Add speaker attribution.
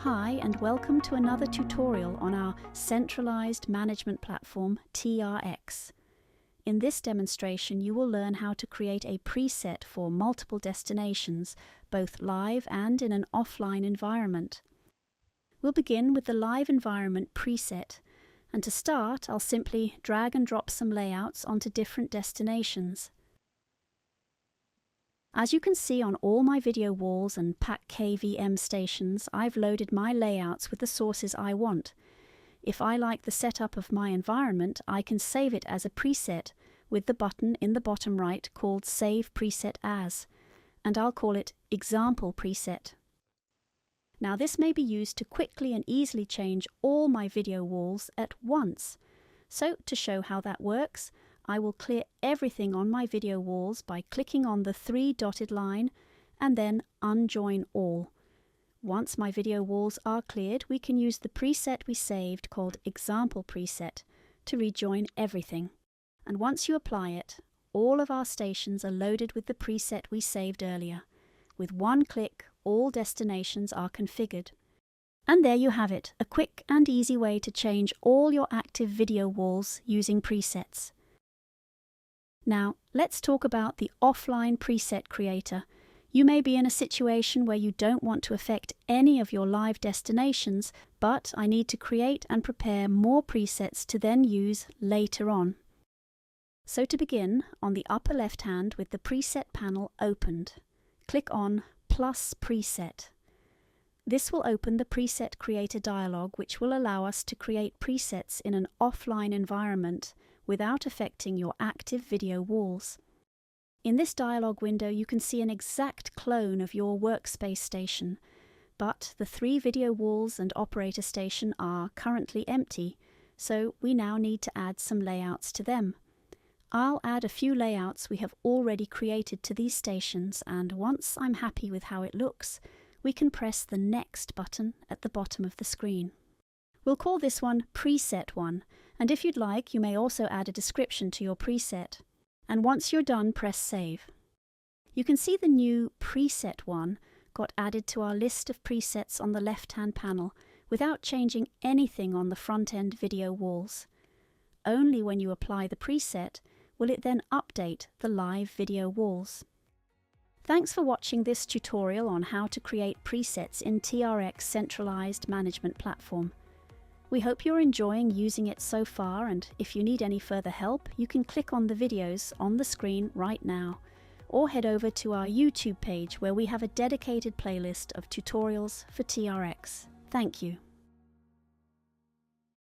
Speaker 1: Hi and welcome to another tutorial on our centralized management platform TRx. In this demonstration you will learn how to create a preset for multiple destinations, both live and in an offline environment. We'll begin with the live environment preset, and to start I'll simply drag and drop some layouts onto different destinations. As you can see on all my video walls and PackKVM stations, I've loaded my layouts with the sources I want. If I like the setup of my environment, I can save it as a preset with the button in the bottom right called Save Preset As, and I'll call it Example Preset. Now this may be used to quickly and easily change all my video walls at once. So to show how that works, I will clear everything on my video walls by clicking on the 3 dotted line and then unjoin all. Once my video walls are cleared, we can use the preset we saved called Example Preset to rejoin everything. And once you apply it, all of our stations are loaded with the preset we saved earlier. With one click, all destinations are configured. And there you have it, a quick and easy way to change all your active video walls using presets. Now, let's talk about the offline preset creator. You may be in a situation where you don't want to affect any of your live destinations, but I need to create and prepare more presets to then use later on. So to begin, on the upper left hand with the preset panel opened, click on Plus Preset. This will open the Preset Creator dialog, which will allow us to create presets in an offline environment without affecting your active video walls. In this dialog window you can see an exact clone of your workspace station, but the 3 video walls and operator station are currently empty, so we now need to add some layouts to them. I'll add a few layouts we have already created to these stations, and once I'm happy with how it looks, we can press the Next button at the bottom of the screen. We'll call this one Preset 1, and if you'd like, you may also add a description to your preset. And once you're done, press Save. You can see the new Preset 1 got added to our list of presets on the left-hand panel without changing anything on the front-end video walls. Only when you apply the preset will it then update the live video walls. Thanks for watching this tutorial on how to create presets in TRx Centralized Management Platform. We hope you're enjoying using it so far, and if you need any further help, you can click on the videos on the screen right now, or head over to our YouTube page where we have a dedicated playlist of tutorials for TRx. Thank you.